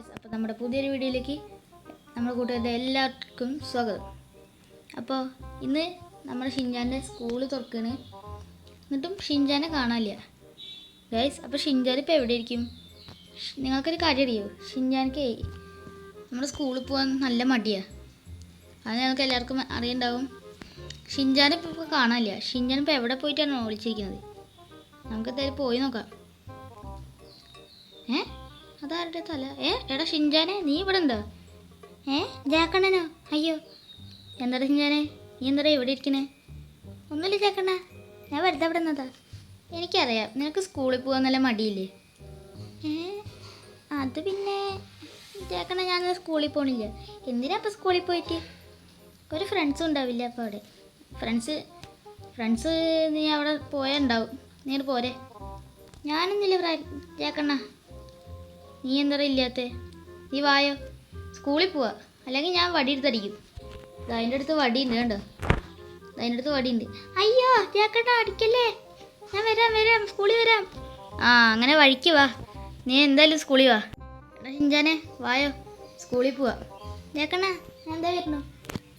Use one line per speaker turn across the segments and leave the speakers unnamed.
Guys, അപ്പോൾ നമ്മുടെ പുതിയൊരു വീഡിയോയിലേക്ക് നമ്മുടെ കൂട്ടുകാരുടെ എല്ലാവർക്കും സ്വാഗതം. അപ്പോൾ ഇന്ന് നമ്മുടെ ഷിൻജാൻ്റെ സ്കൂൾ തുറക്കുകയാണ്. എന്നിട്ടും ഷിൻജാനെ കാണാനില്ല ഗൈസ്. അപ്പോൾ ഷിൻജാൻ ഇപ്പോൾ എവിടെ ഇരിക്കും? നിങ്ങൾക്കൊരു കാര്യം അറിയോ? ഷിൻജാനക്ക് നമ്മുടെ സ്കൂളിൽ പോകാൻ നല്ല മടിയാണ്. അത് ഞങ്ങൾക്ക് എല്ലാവർക്കും അറിയുണ്ടാവും. ഷിൻജാനെ ഇപ്പോൾ കാണാനില്ല. ഷിൻജാൻ ഇപ്പോൾ എവിടെ പോയിട്ടാണ് വിളിച്ചിരിക്കുന്നത്? നമുക്ക് എന്തായാലും പോയി നോക്കാം. അതാരുടെ തല? എടാ ഷിൻജാനെ, നീ ഇവിടെ ഉണ്ടോ? ജാക്കണ്ണനോ? അയ്യോ, എന്താടാ ഷിൻജാനെ, നീ എന്താടാ ഇവിടെ ഇരിക്കണേ? ഒന്നുമില്ല ജാക്കണ്ണ, ഞാൻ വെറുതെ അവിടെ നിന്നതാ. എനിക്കറിയാം നിനക്ക് സ്കൂളിൽ പോകാൻ നല്ല മടിയില്ലേ. അത് പിന്നെ ജാക്കണ്ണ, ഞാൻ സ്കൂളിൽ പോകണില്ല. എന്തിനാ അപ്പം സ്കൂളിൽ പോയിട്ട്? ഒരു ഫ്രണ്ട്സും ഉണ്ടാവില്ല അപ്പോൾ അവിടെ. ഫ്രണ്ട്സ് നീ അവിടെ പോയാൽ ഉണ്ടാവും. നീ പോരെ. ഞാനൊന്നുമില്ല ജാക്കണ്ണ. നീ എന്താ ഇല്ലാത്ത? നീ വായോ, സ്കൂളിൽ പോവാ, അല്ലെങ്കിൽ ഞാൻ വടി എടുത്തടിക്കും. അതിൻ്റെ അടുത്ത് വടിയുണ്ട്, കണ്ടോ? അതിൻ്റെ അടുത്ത് വടിയുണ്ട്. അയ്യോ ജാക്കട്ട, അടിക്കല്ലേ. ഞാൻ വരാം സ്കൂളിൽ വരാം. അങ്ങനെ വഴിക്ക് വാ. നീ എന്തായാലും സ്കൂളിൽ വാ. എടാ ഷിൻജാനെ, വായോ, സ്കൂളിൽ പോവാ. ജാക്കണ്ണ, ഞാൻ എന്താ വരണു?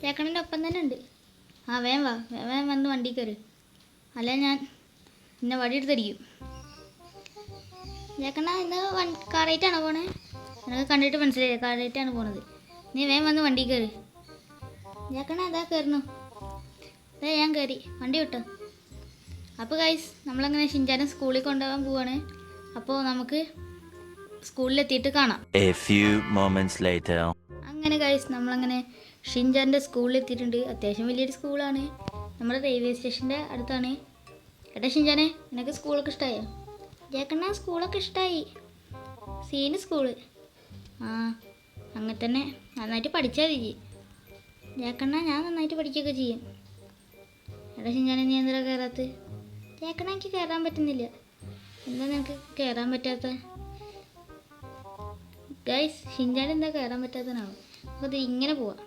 ജാക്കണ്ണൻ്റെ ഒപ്പം തന്നെ ഉണ്ട്. വേഗം വാ, വേഗം വന്ന് വണ്ടി കയറി, അല്ല ഞാൻ പിന്നെ വടി എടുത്തടിക്കും. ജാക്കണ്ണ, ഇന്ന് കാറായിട്ടാണോ പോണേ? എനിക്ക് കണ്ടിട്ട് മനസ്സിലായി, കാറായിട്ടാണ് പോണത്. നീ വേഗം വന്ന് വണ്ടി കയറി. ജാക്കണ്ണ അതാ കയറുന്നു. അതെ ഞാൻ കയറി, വണ്ടി വിട്ടോ. അപ്പോൾ ഗൈസ്, നമ്മളങ്ങനെ ഷിൻജാനെ സ്കൂളിൽ കൊണ്ടുപോകാൻ പോവാണ്. അപ്പോൾ നമുക്ക് സ്കൂളിലെത്തിയിട്ട് കാണാം. അങ്ങനെ ഗൈസ്, നമ്മളങ്ങനെ ഷിൻജാൻ്റെ സ്കൂളിലെത്തിയിട്ടുണ്ട്. അത്യാവശ്യം വലിയൊരു സ്കൂളാണ്, നമ്മുടെ റെയിൽവേ സ്റ്റേഷൻ്റെ അടുത്താണ്. എടാ ഷിൻജാനെ, നിനക്ക് സ്കൂളൊക്കെ ഇഷ്ടമായോ? ജാക്കണ്ണ, സ്കൂളൊക്കെ ഇഷ്ടമായി. Scene school. അങ്ങനെ തന്നെ, നന്നായിട്ട് പഠിച്ചാൽ മതി ജാക്കണ്ണ. ഞാൻ നന്നായിട്ട് പഠിക്കുകയൊക്കെ ചെയ്യും. എടാ ഷിൻജാനെ, നീ എന്താ കയറാത്ത? ജാക്കണ്ണ, എനിക്ക് കയറാൻ പറ്റുന്നില്ല. എന്താ നിനക്ക് കയറാൻ പറ്റാത്ത? ഗൈസ്, ഷിൻജാൻ എന്താ കയറാൻ പറ്റാത്തനാവും. അപ്പോൾ അത് ഇങ്ങനെ പോവാം.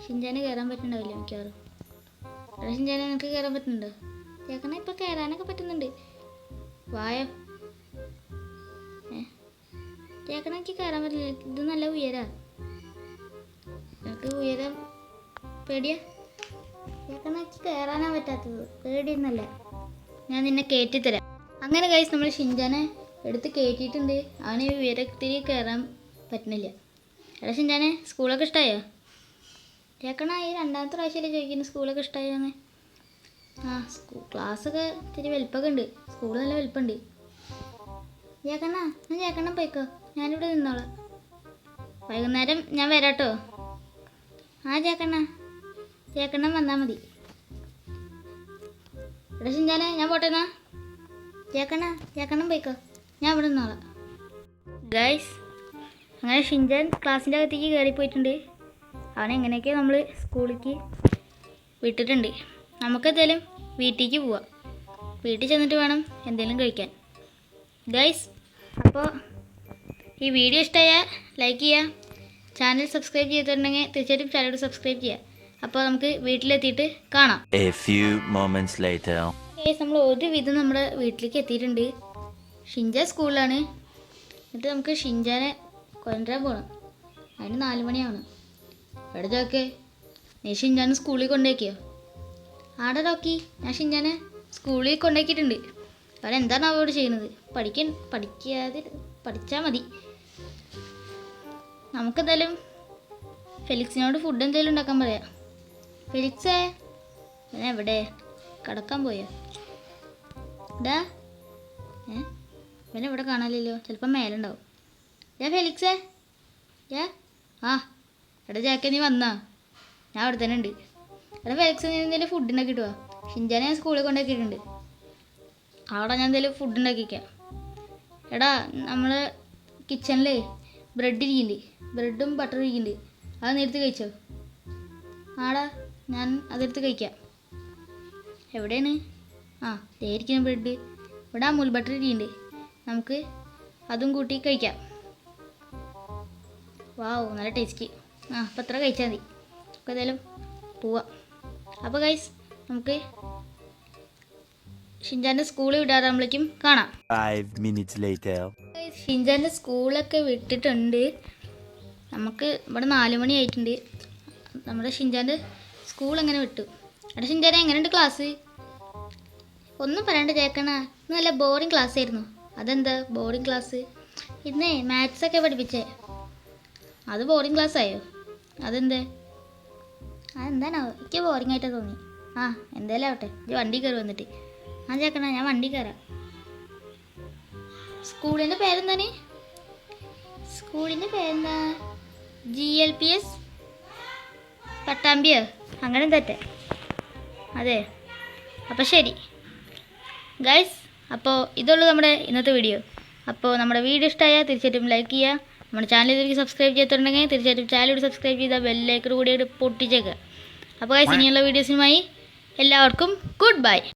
ഷിൻജാന് കയറാൻ പറ്റുന്നുണ്ടാവില്ല മിക്കവാറും. എടാ ഷിൻജാനെ, നിനക്ക് കയറാൻ പറ്റുന്നുണ്ടോ? ജാക്കണ്ണ, ഇപ്പോൾ കയറാനൊക്കെ പറ്റുന്നുണ്ട്. വായോ. ജാക്കണ്ണ, എനിക്ക് കയറാൻ പറ്റില്ല. ഇത് നല്ല ഉയരാ. എനിക്ക് ഉയരം പേടിയാ. ജാക്കണ്ണ, എനിക്ക് കയറാനാ പറ്റാത്തത്. പേടിയൊന്നല്ല, ഞാൻ നിന്നെ കയറ്റിത്തരാം. അങ്ങനെ ഗൈസ്, നമ്മൾ ഷിൻജാനെ എടുത്ത് കയറ്റിയിട്ടുണ്ട്. അവന് ഉയരത്തിൽ കയറാൻ പറ്റുന്നില്ല. എടാ ഷിൻജാനെ, സ്കൂളൊക്കെ ഇഷ്ടമായോ? ജാക്കണ്ണ, ഈ രണ്ടാമത്തെ പ്രാവശ്യമല്ലേ ചോദിക്കുന്നു സ്കൂളൊക്കെ ഇഷ്ടമായോന്ന്. ക്ലാസ്സൊക്കെ ഇത്തിരി വലിപ്പമൊക്കെ ഉണ്ട്. സ്കൂൾ നല്ല വലിപ്പമുണ്ട്. ജാക്കണ്ണ, ഞാൻ ജാക്കണ്ണ പോയിക്കോ, ഞാനിവിടെ നിന്നോളാം. വൈകുന്നേരം ഞാൻ വരാട്ടോ. ജാക്കണ്ണ വന്നാൽ മതി. എടാ ഷിൻജാനെ, ഞാൻ പോട്ടെന്നാ. ജാക്കണ്ണ പോയിക്കോ, ഞാൻ ഇവിടെ നിന്നോളാം. ഗൈസ്, അങ്ങനെ ഷിൻജാൻ ക്ലാസ്സിൻ്റെ അകത്തേക്ക് കയറിപ്പോയിട്ടുണ്ട്. അവനെങ്ങനെയൊക്കെ നമ്മൾ സ്കൂളിലേക്ക് വിട്ടിട്ടുണ്ട്. നമുക്കെന്തായാലും വീട്ടിലേക്ക് പോവാം. വീട്ടിൽ ചെന്നിട്ട് വേണം എന്തെങ്കിലും കഴിക്കാൻ. ഗൈസ്, അപ്പോൾ ഈ വീഡിയോ ഇഷ്ടമായാൽ ലൈക്ക് ചെയ്യുക. ചാനൽ സബ്സ്ക്രൈബ് ചെയ്തിട്ടുണ്ടെങ്കിൽ തീർച്ചയായിട്ടും ചാനൽ സബ്സ്ക്രൈബ് ചെയ്യുക. അപ്പോൾ നമുക്ക് വീട്ടിലെത്തിയിട്ട് കാണാം. ഗൈസ്, നമ്മൾ ഒരുവിധം നമ്മുടെ വീട്ടിലേക്ക് എത്തിയിട്ടുണ്ട്. ഷിൻജാൻ സ്കൂളിലാണ്. എന്നിട്ട് നമുക്ക് ഷിൻജാനെ കൊണ്ടുവരാൻ പോകണം. അതിന് 4 മണിയാവണം. എവിടെ ചോക്കെ, നീ ഷിൻജാനെ സ്കൂളിൽ കൊണ്ടുപോയിക്കോ? ആടെ നോക്കി, ഞാൻ ഷിൻജാനെ സ്കൂളിൽ കൊണ്ടാക്കിയിട്ടുണ്ട്. അവരെന്താണ് അവരോട് ചെയ്യുന്നത്? പഠിച്ചാൽ മതി. നമുക്കെന്തായാലും ഫെലിക്സിനോട് ഫുഡ് എന്തെങ്കിലും ഉണ്ടാക്കാൻ പറയാം. ഫെലിക്സേ, ഞാൻ എവിടെ? കിടക്കാൻ പോയോ? ഇതാ ഇവനെവിടെ കാണാനില്ലല്ലോ. ചിലപ്പോൾ മേലുണ്ടാവും. ഫെലിക്സേ, എടാ ജാക്കെ, നീ വന്നാ? ഞാൻ അവിടെ തന്നെ ഉണ്ട്. എടാ ഫെലിക്സ്, നീ എന്തെങ്കിലും ഫുഡ് ഉണ്ടാക്കി കിട്ടുക? ഷിൻജാനെ ഞാൻ സ്കൂളിൽ കൊണ്ടാക്കിയിട്ടുണ്ട്. അവിടെ ഞാൻ എന്തെങ്കിലും ഫുഡ് ഉണ്ടാക്കിക്കാം. എടാ, നമ്മൾ കിച്ചണിലേ ബ്രെഡ് ഇരിക്കുന്നുണ്ട്, ബ്രെഡും ബട്ടറും ഇരിക്കുന്നുണ്ട്. അത് നീ എടുത്ത് കഴിച്ചോ? ഞാൻ അതെടുത്ത് കഴിക്കാം. എവിടെയാണ്? ദേ ഇരിക്കുന്ന ബ്രെഡ്. ഇവിടെ അമൂൽ ബട്ടർ ഇരിക്കുന്നുണ്ട്, നമുക്ക് അതും കൂട്ടി കഴിക്കാം. വാവ്, നല്ല ടേസ്റ്റ്. അപ്പം അത്ര കഴിച്ചാൽ മതി. അപ്പോൾ ഏതായാലും പോവാം. അപ്പോൾ ഗൈസ്, നമുക്ക് ഷിൻജാൻ്റെ സ്കൂളിൽ വിടാറാകുമ്പോഴേക്കും കാണാം.
Five minutes later.
ഷിൻജാൻ്റെ സ്കൂളൊക്കെ വിട്ടിട്ടുണ്ട്. നമുക്ക് ഇവിടെ 4 മണി ആയിട്ടുണ്ട്. നമ്മുടെ ഷിൻചാൻ്റെ സ്കൂൾ എങ്ങനെ വിട്ടു. എടാ ഷിൻചാനെ, എങ്ങനെയുണ്ട് ക്ലാസ്? ഒന്നും പറയണ്ട ചേക്കണ, ഇന്ന് നല്ല ബോറിങ് ക്ലാസ് ആയിരുന്നു. അതെന്താ ബോറിങ് ക്ലാസ്? ഇന്നേ മാത്സൊക്കെ പഠിപ്പിച്ചേ, അത് ബോറിങ് ക്ലാസ് ആയോ? അതെന്തേ? അതെന്താണോ എനിക്ക് ബോറിംഗ് ആയിട്ട് തോന്നി. ആ എന്തായാലും ആവട്ടെ, ഇത് വണ്ടി കയറി വന്നിട്ട്. ആ ചേക്കണ, ഞാൻ വണ്ടി കയറാം. സ്കൂളിൻ്റെ പേരെന്താണ്? സ്കൂളിൻ്റെ പേരെന്താ? GLPS പട്ടാമ്പിയോ അങ്ങനെ തെറ്റേ? അതെ, അപ്പോൾ ശരി ഗൈസ്. അപ്പോൾ ഇതുള്ളൂ നമ്മുടെ ഇന്നത്തെ വീഡിയോ. അപ്പോൾ നമ്മുടെ വീഡിയോ ഇഷ്ടമായാൽ തീർച്ചയായിട്ടും ലൈക്ക് ചെയ്യുക. നമ്മുടെ ചാനൽ ഇതിലേക്ക് സബ്സ്ക്രൈബ് ചെയ്തിട്ടുണ്ടെങ്കിൽ തീർച്ചയായിട്ടും ചാനൽ സബ്സ്ക്രൈബ് ചെയ്താൽ ബെല്ലൈക്കൺ കൂടി പൊട്ടിച്ചേക്കുക. അപ്പോൾ ഗൈസ്, ഇനിയുള്ള വീഡിയോസുമായി എല്ലാവർക്കും ഗുഡ് ബൈ.